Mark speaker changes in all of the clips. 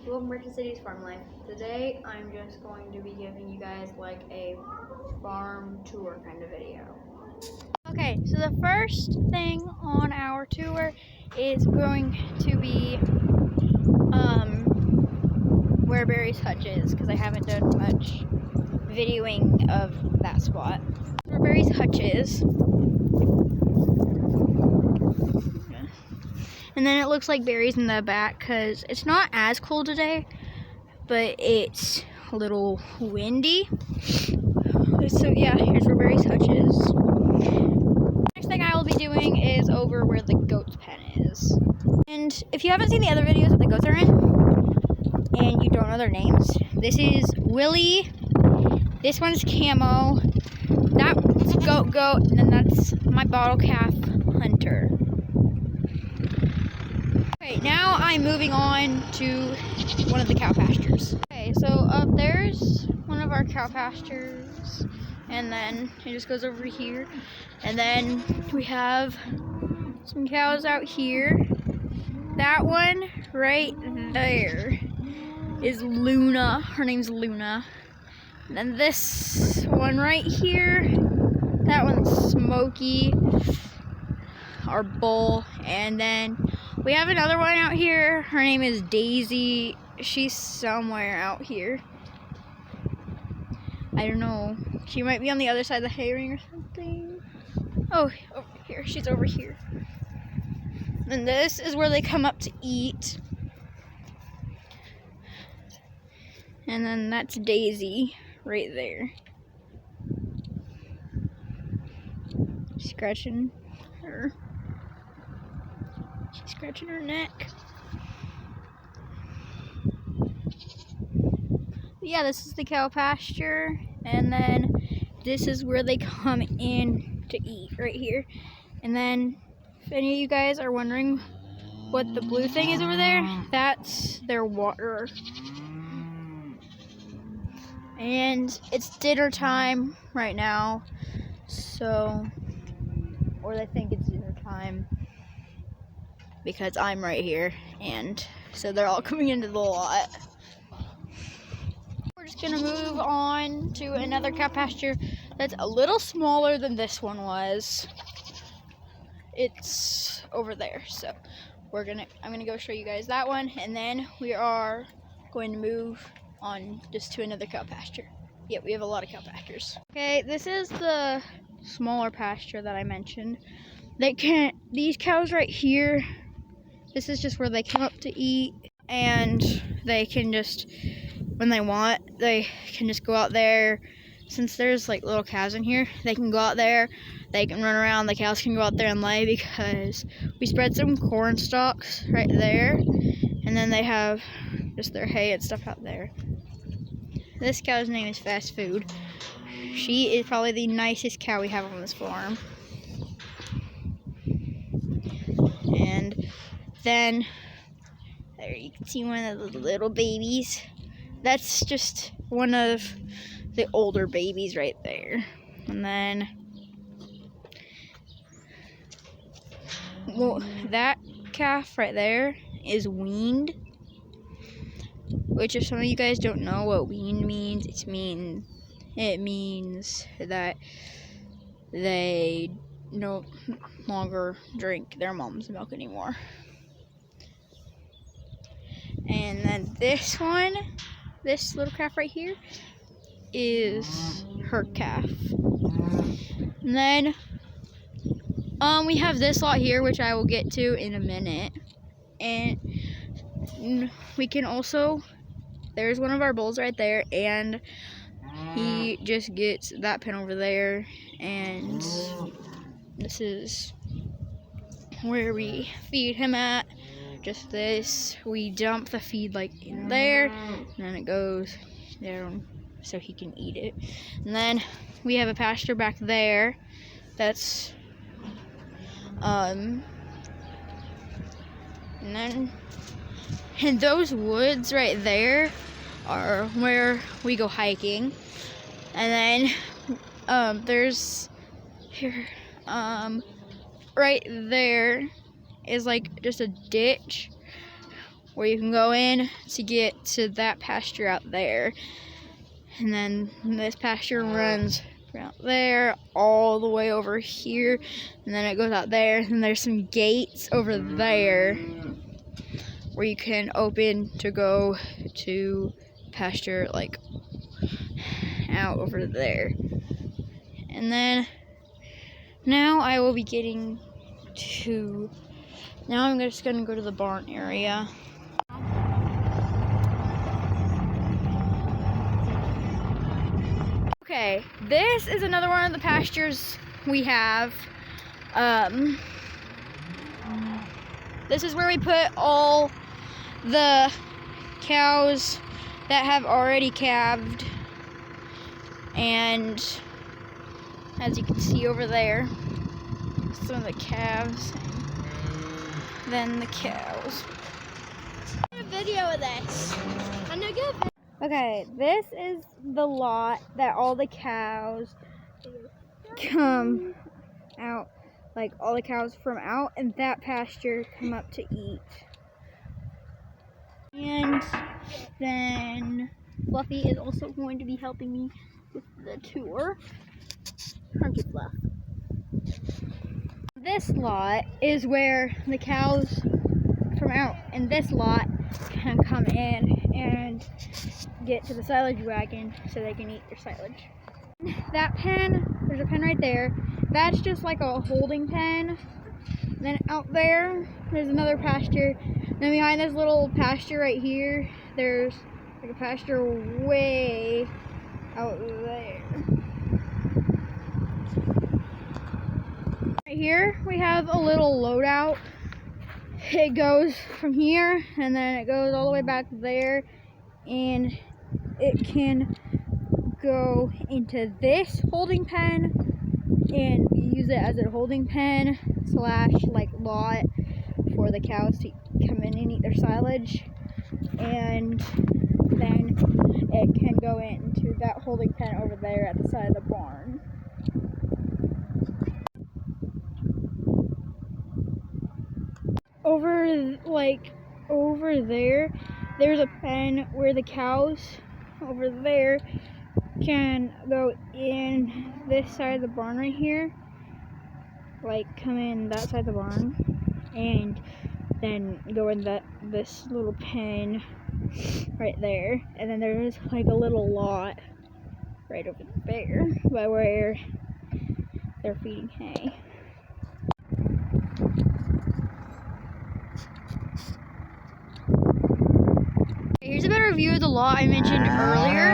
Speaker 1: Welcome back to City's Farm Life. Today I'm just going to be giving you guys like a farm tour kind of video. Okay, so the first thing on our tour is going to be where Barry's hutch is, because I haven't done much videoing of that spot. Where Barry's hutch is. And then it looks like Barry's in the back because it's not as cold today, but it's a little windy. So yeah, here's where Barry's hutch is. Next thing I will be doing is over where the goat's pen is. And if you haven't seen the other videos that the goats are in, and you don't know their names, this is Willie, this one's Camo, that's Goat, and then that's my bottle calf, Hunter. Okay, now I'm moving on to one of the cow pastures. Okay, so up there's one of our cow pastures, and then it just goes over here, and then we have some cows out here. That one right there is Luna. Her name's Luna. And then this one right here, that one's Smokey, our bull. And then we have another one out here. Her name is Daisy. She's somewhere out here. I don't know. She might be on the other side of the hay ring or something. Oh, over here. She's over here. And this is where they come up to eat. And then that's Daisy right there. Scratching her. She's scratching her neck. Yeah, this is the cow pasture, and then this is where they come in to eat, right here. And then, if any of you guys are wondering what the blue thing is over there, that's their water. And it's dinner time right now, so, or they think it's dinner time, because I'm right here, and so they're all coming into the lot. We're just gonna move on to another cow pasture that's a little smaller than this one was. It's over there, so I'm gonna go show you guys that one, and then we are going to move on just to another cow pasture. Yeah, we have a lot of cow pastures. Okay, this is the smaller pasture that I mentioned. These cows right here, this is just where they come up to eat, and they can just, when they want, they can just go out there. Since there's like little calves in here, they can go out there, they can run around, the cows can go out there and lay, because we spread some corn stalks right there, and then they have just their hay and stuff out there. This cow's name is Fast Food. She is probably the nicest cow we have on this farm. And then there you can see one of the little babies. That's just one of the older babies right there. And then, well, that calf right there is weaned. Which, if some of you guys don't know what weaned means, it means that they no longer drink their mom's milk anymore. And then this little calf right here, is her calf. And then we have this lot here, which I will get to in a minute. And we can also, there's one of our bulls right there, and he just gets that pen over there, and this is where we feed him at. Just this, we dump the feed like in there, and then it goes down so he can eat it. And then we have a pasture back there that's and those woods right there are where we go hiking. And then there's here right there is like just a ditch where you can go in to get to that pasture out there. And then this pasture runs from out there all the way over here, and then it goes out there, and there's some gates over there where you can open to go to pasture, like out over there. And then now I will be getting to, now I'm just gonna go to the barn area. Okay, this is another one of the pastures we have. This is where we put all the cows that have already calved. And as you can see over there, some of the calves, and then the cows. A video of this. I'm not good. Okay, this is the lot that all the cows come out, like all the cows from out in that pasture come up to eat. And then Fluffy is also going to be helping me with the tour. Aren't you, Fluff? This lot is where the cows from out in this lot can come in and get to the silage wagon so they can eat their silage. That pen, there's a pen right there. That's just like a holding pen. Then out there, there's another pasture. Then behind this little pasture right here, there's like a pasture way out there. Right here, we have a little loadout. It goes from here, and then it goes all the way back there, and it can go into this holding pen and use it as a holding pen slash like lot for the cows to come in and eat their silage, and then it can go into that holding pen over there at the side of the barn. Over there, there's a pen where the cows over there can go in this side of the barn right here, like come in that side of the barn, and then go in this little pen right there. And then there's like a little lot right over there by where they're feeding hay. Here's a better view of the lot I mentioned earlier.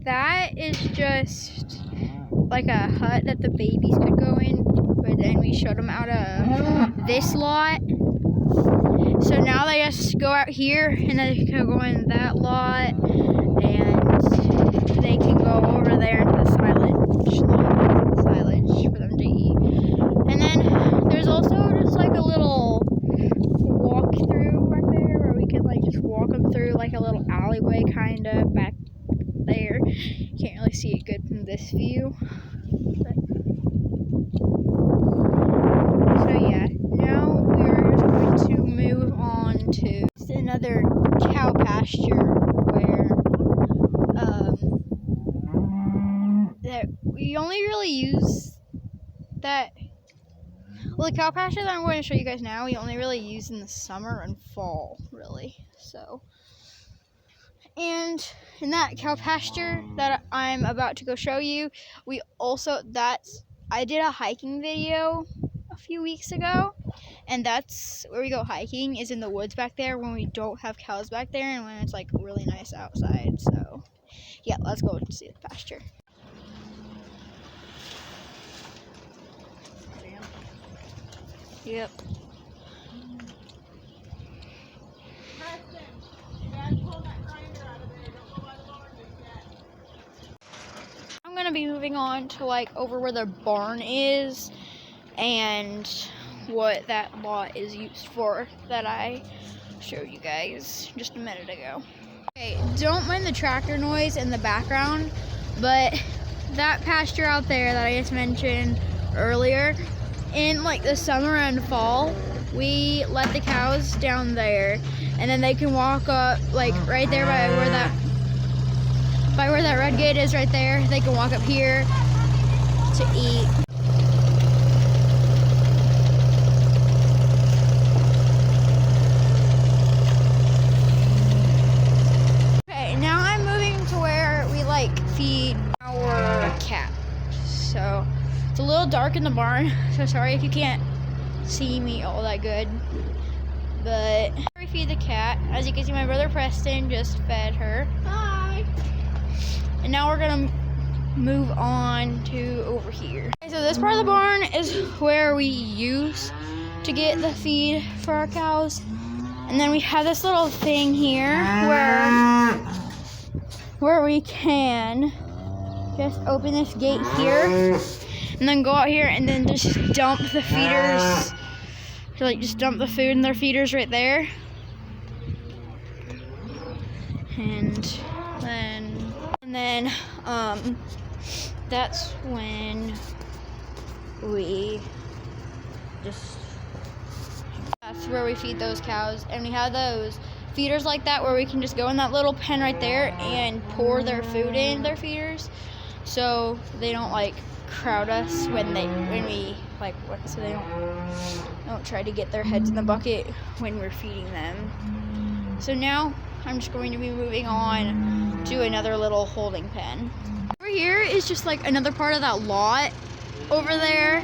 Speaker 1: That is just like a hut that the babies could go in, but then we showed them out of this lot. So now they just go out here, and then they can go in that lot, and they can go over there into the silage for them to eat. And then there's also just like a little walk through right there where we can like just walk them through like a little alleyway kind of back there. You can't really see it good from this view. But, so yeah, now we're just going to move on to another cow pasture where that we only really use that. Well, the cow pasture that I'm going to show you guys now, we only really use in the summer and fall, really. So, and in that cow pasture that I'm about to go show you, I did a hiking video a few weeks ago, and that's where we go hiking, is in the woods back there when we don't have cows back there and when it's like really nice outside. So, yeah, let's go see the pasture. Yep. I'm gonna be moving on to like over where the barn is and what that lot is used for that I showed you guys just a minute ago. Okay, don't mind the tractor noise in the background, but that pasture out there that I just mentioned earlier, in like the summer and fall, we let the cows down there, and then they can walk up like right there by where that red gate is right there. They can walk up here to eat. Okay, now I'm moving to where we like feed our cat. So it's a little dark in the barn, so sorry if you can't see me all that good. But we feed the cat. As you can see, my brother Preston just fed her. Hi. And now we're gonna move on to over here. Okay, so this part of the barn is where we use to get the feed for our cows. And then we have this little thing here where we can just open this gate here and then go out here and then just dump the feeders. Like just dump the food in their feeders right there. And then that's when we that's where we feed those cows. And we have those feeders like that where we can just go in that little pen right there and pour their food in their feeders, so they don't like crowd us so they don't try to get their heads in the bucket when we're feeding them. So now I'm just going to be moving on to another little holding pen. Over here is just like another part of that lot over there.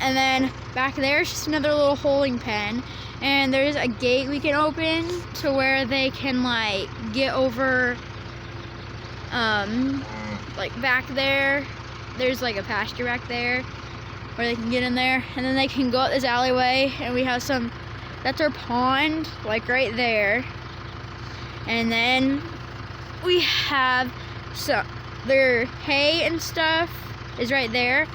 Speaker 1: And then back there is just another little holding pen. And there's a gate we can open to where they can like get over, like back there. There's like a pasture back there where they can get in there. And then they can go up this alleyway, and we have that's our pond, like right there. And then we have their hay and stuff is right there.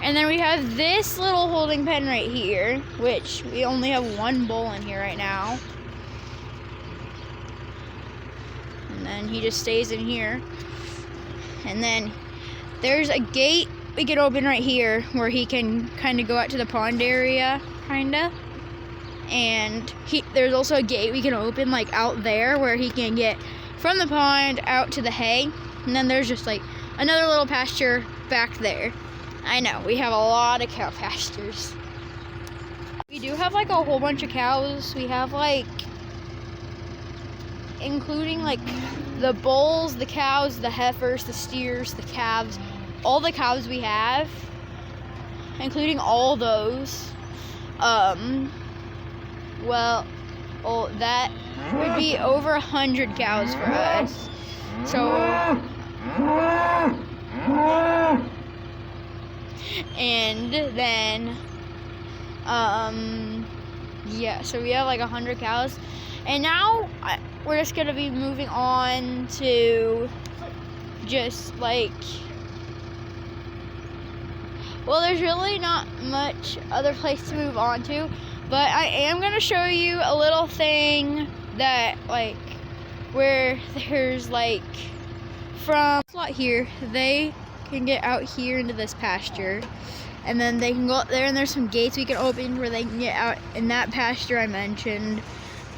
Speaker 1: And then we have this little holding pen right here, which we only have one bull in here right now. And then he just stays in here. And then there's a gate we can open right here where he can kind of go out to the pond area, kinda. And there's also a gate we can open like out there where he can get from the pond out to the hay. And then there's just like another little pasture back there. I know, we have a lot of cow pastures. We do have like a whole bunch of cows. We have like, including like the bulls, the cows, the heifers, the steers, the calves, all the cows we have, including all those. Well, that would be over 100 cows for us. So, and then, yeah, so we have like 100 cows. And now we're just gonna be moving on to just like, well, there's really not much other place to move on to, but I am gonna show you a little thing that like where there's like from this lot here, they can get out here into this pasture, and then they can go up there, and there's some gates we can open where they can get out in that pasture I mentioned.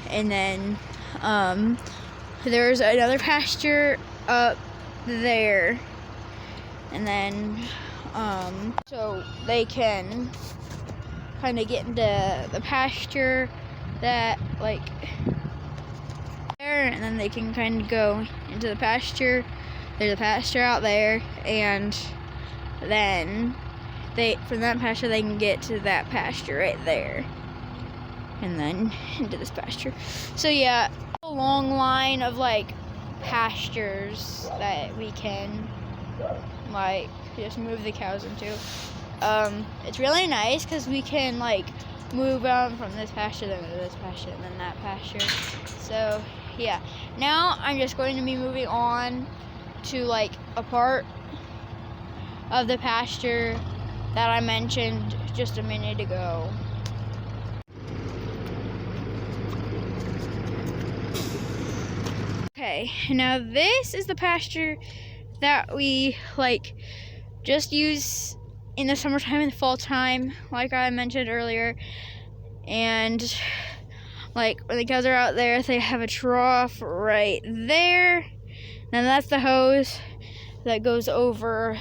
Speaker 1: And then there's another pasture up there, and then so they can kind of get into the pasture that like there, and then they can kind of go into the pasture. There's a pasture out there, and then from that pasture they can get to that pasture right there, and then into this pasture. So yeah, a long line of like pastures that we can like just move the cows into. It's really nice because we can like move them from this pasture then to this pasture and then that pasture. So yeah, now I'm just going to be moving on to like a part of the pasture that I mentioned just a minute ago. Okay, now this is the pasture that we like just use in the summertime and fall time, like I mentioned earlier. And like when the cows are out there, they have a trough right there. And that's the hose that goes over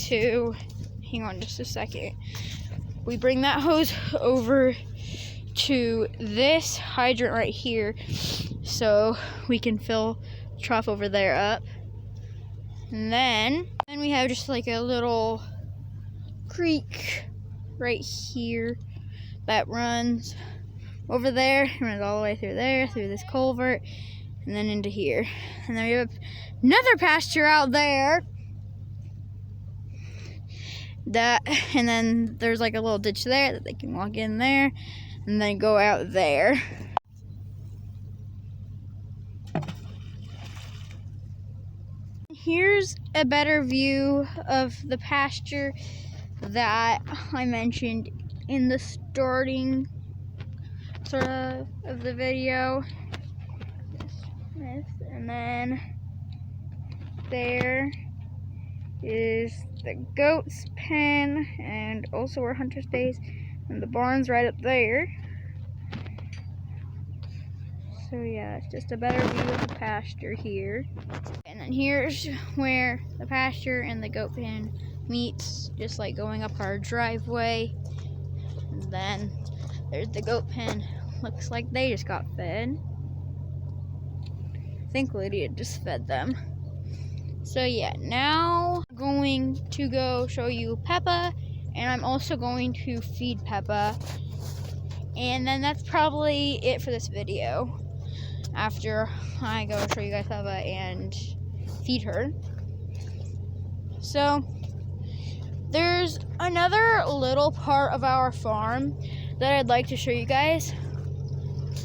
Speaker 1: to, hang on just a second. We bring that hose over to this hydrant right here so we can fill the trough over there up. And then we have just like a little creek right here that runs over there, runs all the way through there, through this culvert, and then into here. And then we have another pasture out there. And then there's like a little ditch there that they can walk in there and then go out there. Here's a better view of the pasture that I mentioned in the starting sort of the video. And then there is the goat's pen and also where Hunter stays, and the barn's right up there. So yeah, it's just a better view of the pasture here. And then here's where the pasture and the goat pen meets, just like going up our driveway. And then there's the goat pen. Looks like they just got fed. I think Lydia just fed them. So yeah, now I'm going to go show you Peppa, and I'm also going to feed Peppa. And then that's probably it for this video. After I go show you guys Peppa and feed her. So there's another little part of our farm that I'd like to show you guys,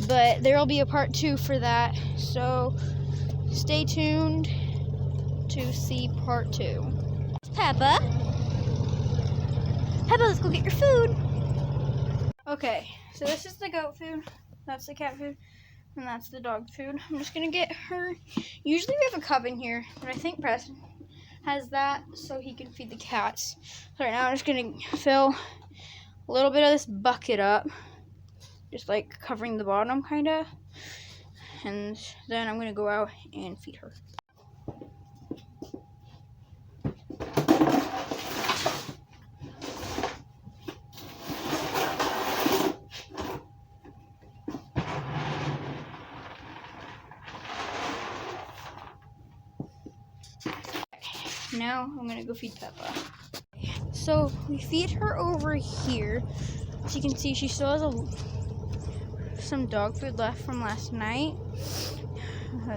Speaker 1: but there will be a part 2 for that, so stay tuned to see part 2. Peppa, let's go get your food. Okay, so this is the goat food, that's the cat food, and that's the dog food. I'm just gonna get her. Usually we have a cup in here, but I think Preston has that so he can feed the cats. So right now I'm just gonna fill a little bit of this bucket up, just like covering the bottom kinda, and then I'm gonna go out and feed her. Now I'm gonna go feed Peppa. So we feed her over here. As you can see, she still has some dog food left from last night.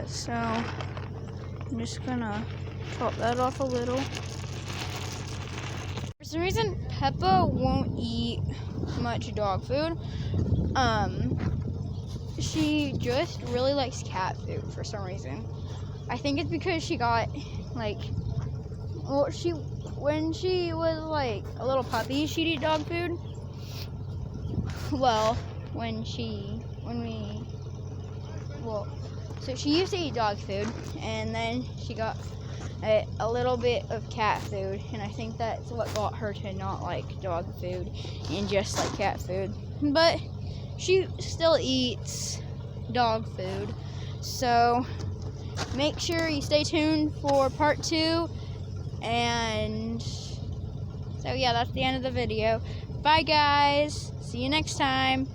Speaker 1: So I'm just gonna top that off a little. For some reason, Peppa won't eat much dog food. She just really likes cat food for some reason. I think it's because she got like, well, when she was like a little puppy, she'd eat dog food. Well, so she used to eat dog food, and then she got a little bit of cat food, and I think that's what got her to not like dog food and just like cat food. But she still eats dog food, so make sure you stay tuned for part 2. And so yeah, that's the end of the video. Bye guys, see you next time.